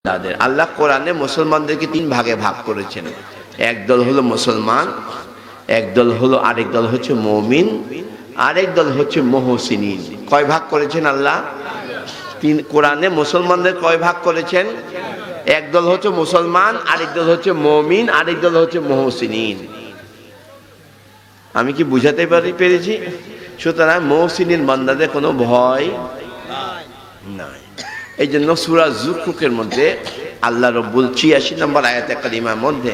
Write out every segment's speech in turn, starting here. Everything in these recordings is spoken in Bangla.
তাদের আল্লাহ কোরআনে মুসলমানদেরকে তিন ভাগে ভাগ করেছেন। এক দল হলো মুসলমান, এক দল হলো, আরেক দল হচ্ছে মুমিন, আরেক দল হচ্ছে মুহসিনিন। কয় ভাগ করেছেন আল্লাহ? তিন। কোরআনে মুসলমানদের কয় ভাগ করেছেন? এক দল হচ্ছে মুসলমান, আরেক দল হচ্ছে মুমিন, আরেক দল হচ্ছে মুহসিনিন। আমি কি বুঝাতে পেরেছি? সুতরাং মুহসিনিন বান্দাদের কোনো ভয় নাই। এই জন্য সূরা যুখরুফের মধ্যে আল্লাহ রব্বুল ৮৬ নম্বর আয়াতে কারিমার মধ্যে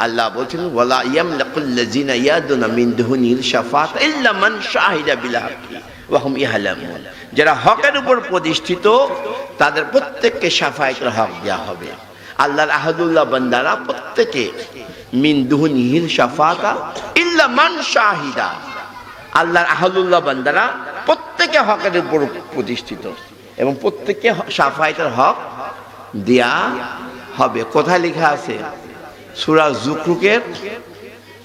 আল্লাহ বলছেন, ওয়ালা ইয়ামলাকুল্লাযিনা ইয়াদুনা মিন দুনিল শাফাত ইল্লা মান শাহিদা বিল হাক্কি ওয়া হুম ইয়ালামুন। যারা হকের উপর প্রতিষ্ঠিত তাদের প্রত্যেককে শাফায়াতের হক দেওয়া হবে। আল্লাহর আহাদুল্লাহ বান্দারা প্রত্যেকে মিন দুনিল শাফাতা ইল্লা মান শাহিদা, আল্লাহর আহাদুল্লাহ বান্দারা প্রত্যেকে হকের উপর প্রতিষ্ঠিত এবং প্রত্যেককে শাফায়াতের হক দেয়া হবে। কোথায় লেখা আছে? সূরা যুখরুফের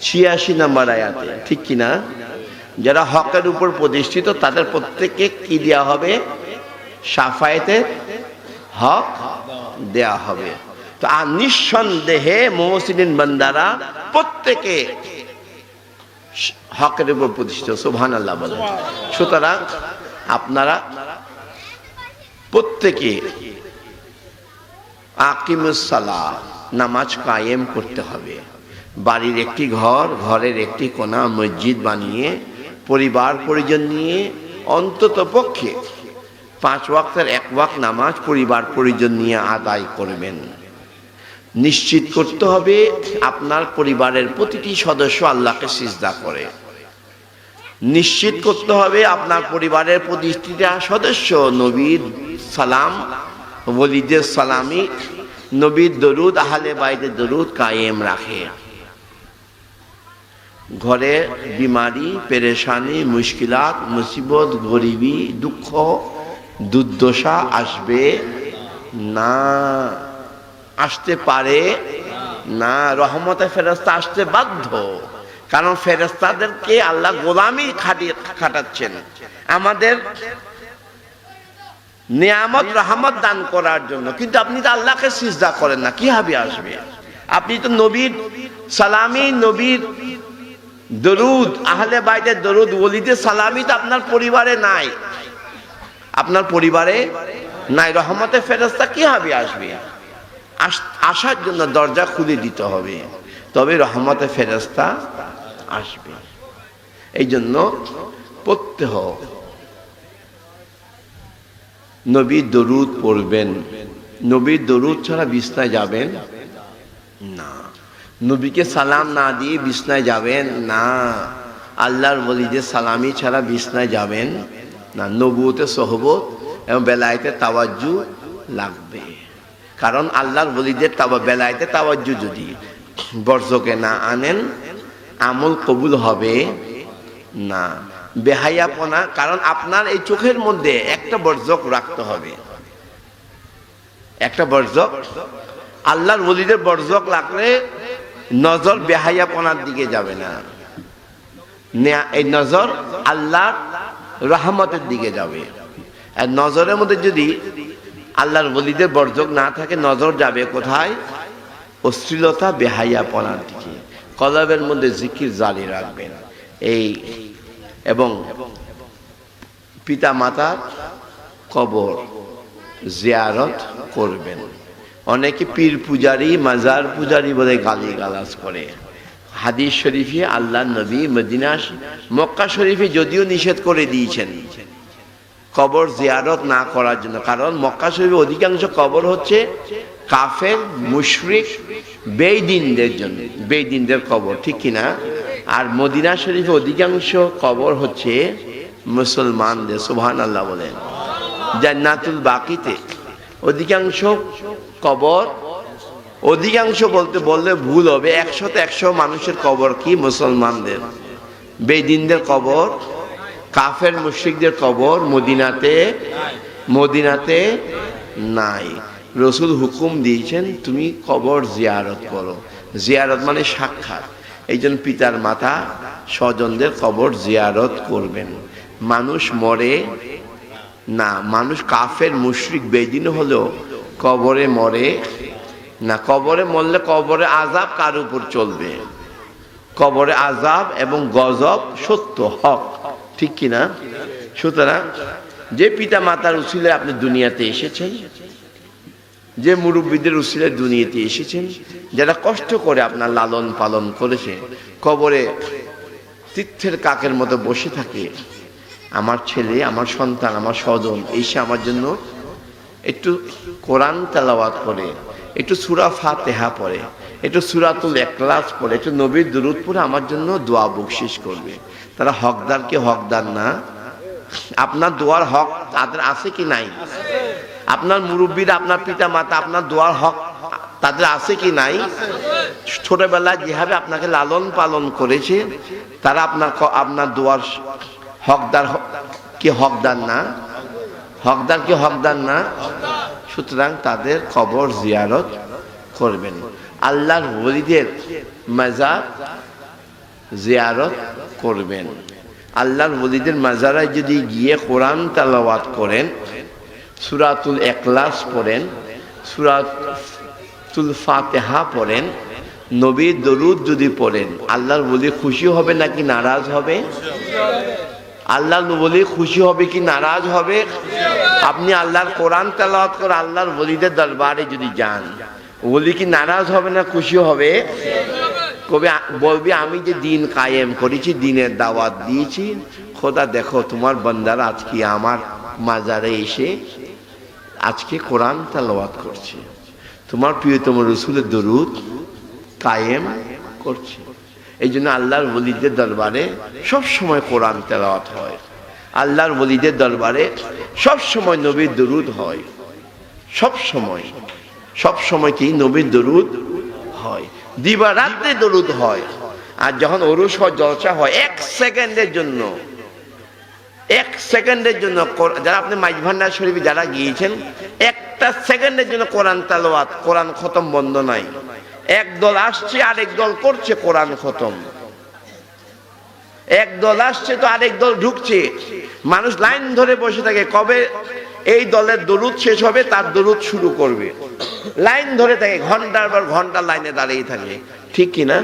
৮৬ নম্বর আয়াতে, ঠিক কিনা? যারা হকের উপর প্রতিষ্ঠিত তাদের প্রত্যেককে কি দেয়া হবে? শাফায়াতের হক দেয়া হবে। তো আর নিঃসন্দেহে মুহসিনিন বান্দারা প্রত্যেকে হকের উপর প্রতিষ্ঠিত। সুবহানাল্লাহ বলেন। সুতরাং আপনারা প্রত্যেকে আকিমুস সালাহ, নামাজ কায়েম করতে হবে। বাড়ির একটি ঘর, ঘরের একটি কোণা মসজিদ বানিয়ে পরিবার পরিজন নিয়ে অন্তত পক্ষে ৫ ওয়াক্তের ১ ওয়াক্ত নামাজ পরিবার পরিজন নিয়ে আদায় করবেন। নিশ্চিত করতে হবে আপনার পরিবারের প্রতিটি সদস্য আল্লাহকে সিজদা করে। নিশ্চিত করতে হবে আপনার পরিবারের প্রতিটা সদস্য নবীর সালাম, ওলিদের সালামি, নবীর দরুদ, আহলে বাইতের দরুদ কায়েম রাখে। ঘরে বিমারি, পেরেশানি, মুশকিলাত, মুসিবত, গরিবি, দুঃখ, দুর্দশা আসবে না, আসতে পারে না। রহমতের ফেরেশতা আসতে বাধ্য, কারণ ফেরেশতাদেরকে আল্লাহ গোলামি খাটাচ্ছেন আমাদের নিয়ামত রহমত দান করার জন্য। কিন্তু আপনি তো আল্লাহকে সিজদা করেন না, কিভাবে আসবে? আপনি তো নবীর সালামি, নবীর দরুদ, আহলে বাইতের দরুদ, ওলিদের সালামি তো আপনার পরিবারে নাই, আপনার পরিবারে নাই। রহমতের ফেরেশতা কিভাবে আসবে? আসার জন্য দরজা খুলে দিতে হবে, তবে রহমতের ফেরেশতা আসবে। এই জন্য প্রত্যহ নবীর দরুদ পড়বেন। নবীর দরুদ ছাড়া বিছনায় যাবেন না, নবীকে সালাম না দিয়ে বিছনায় যাবেন না, আল্লাহর ওলিদের সালামি ছাড়া বিছনায় যাবেন না। নবুয়তে সোহবত এবং বেলায়েতে তাওয়াজ্জু লাগবে, কারণ আল্লাহর ওলিদের বেলায়েতে তাওয়াজ্জু যদি বর্জকে না আনেন আমল কবুল হবে না। বেহায়াপনা, কারণ আপনার এই চোখের মধ্যে একটা বর্জক রাখতে হবে, একটা বর্জক। আল্লাহর ওলিদের বর্জক লাগলে নজর বেহায়াপনার দিকে যাবে না, এই নজর আল্লাহর রহমতের দিকে যাবে। আর নজরের মধ্যে যদি আল্লাহর ওলিদের বর্জক না থাকে, নজর যাবে কোথায়? অশ্লীলতা, বেহায়াপনার দিকে। কলবের মধ্যে জিকির জারি রাখবেন। এই এবং পিতা মাতার কবর জিয়ারত করবেন। অনেকে পীর পূজারি, মাজার পূজারি বলে গালিগালাজ করে। হাদিস শরীফে আল্লাহ নবী মদিনা, মক্কা শরীফে যদিও নিষেধ করে দিয়েছেন কবর জিয়ারত না করার জন্য, কারণ মক্কা শরীফে অধিকাংশ কবর হচ্ছে কাফের, মুশরিক, বেঈদিনদের জন্য, বেঈদিনদের কবর, ঠিক কিনা? আর মদিনা শরীফে অধিকাংশ কবর হচ্ছে মুসলমানদের। সুবহানাল্লাহ বলেন। জান্নাতুল বাকিতে অধিকাংশ কবর, অধিকাংশ বললে ভুল হবে, ১০০তে ১০০ মানুষের কবর কি? মুসলমানদের। বেঈদিনদের কবর, কাফের মুশরিকদের কবর মদিনাতে নাই। রসুল হুকুম দিয়েছেন তুমি কবর জিয়ারত করো। জিয়ারত মানে সাক্ষাৎ। এই জন্য পিতার মাতা স্বজনদের কবর জিয়ারত করবেন। মানুষ মরে না, মানুষ কাফের মুশরিক বেদিন হলেও কবরে মরে না, কবরে মরলে কবরে আযাব কার উপর চলবে? কবরে আযাব এবং গজব সত্য, হক, ঠিক কিনা? সুতরাং যে পিতা মাতার উসিলায় আপনি দুনিয়াতে এসেছেন, যে মুরব্বীদের উসিলায় দুনিয়াতে এসেছেন, যারা কষ্ট করে আপনার লালন পালন করেছে, কবরে তীর্থের কাকের মতো বসে থাকে, আমার ছেলে, আমার সন্তান, আমার স্বজন এসে আমার জন্য একটু কোরআন তেলাওয়াত করে, একটু সূরা ফাতিহা পড়ে, একটু সূরাতুল ইখলাস পড়ে, একটু নবীর দুরূদ পড়ে আমার জন্য দোয়া বকশিশ করবে। তারা হকদার কি হকদার না? আপনার দোয়ার হক তাদের আছে কি নাই? আপনার মুরব্বীরা, আপনার পিতা মাতা, আপনার দোয়ার হক তাদের আছে কি নাই? ছোটবেলায় যেভাবে আপনাকে লালন পালন করেছে, তারা আপনার দোয়ার হকদার কি হকদার না? হকদার কি হকদার না? সুতরাং তাদের কবর জিয়ারত করবেন। আল্লাহর ওলিদের মাজার জিয়ারত করবেন। আল্লাহর ওলিদের মাজারায় যদি গিয়ে কোরআন তেলাওয়াত করেন, সূরাতুল ইখলাস পড়েন, সূরাতুল ফাতিহা পড়েন, নবীর দরুদ যদি পড়েন, আল্লাহর ওলি খুশি হবে নাকি নারাজ হবে? আল্লাহর ওলি খুশি হবে কি নারাজ হবে? আপনি আল্লাহর কোরআন তেলাওয়াত করে আল্লাহর ওলিদের দরবারে যদি যান, ওলি কি নারাজ হবে না খুশি হবে? কবে বলবে আমি যে দিন কায়েম করেছি, দিনের দাওয়াত দিয়েছি, খোদা দেখো তোমার বান্দারা আজকে আমার মাজারে এসে আজকে কোরআন তেলাওয়াত করছে, তোমার প্রিয়তম রাসূলের দরুদ কায়েম করছে। এই জন্য আল্লাহর ওলিদের দরবারে সব সময় কোরআন তেলাওয়াত হয়, আল্লাহর ওলিদের দরবারে সব সময় নবীর দরুদ হয়, সব সময় কি নবীর দরুদ হয়, দিবা রাত্রে দরুদ হয়। আর যখন ওরস হয়, জলসা হয়, এক সেকেন্ডের জন্য যারা আপনি মাইজভান্ডার শরীফে যারা গিয়েছেন, একটা সেকেন্ডের জন্য কোরআন তেলাওয়াত, কোরআন খতম বন্ধ নাই। এক দল আসছে, আরেক দল করছে কোরআন খতম, এক দল আসছে তো আরেক দল ঢুকছে, মানুষ লাইন ধরে বসে থাকে, কবে এই দলের দরুদ শেষ হবে তার দরুদ শুরু করবে, লাইন ধরে থাকে, ঘন্টার পর ঘন্টা লাইনে দাঁড়িয়ে থাকে, ঠিক কিনা?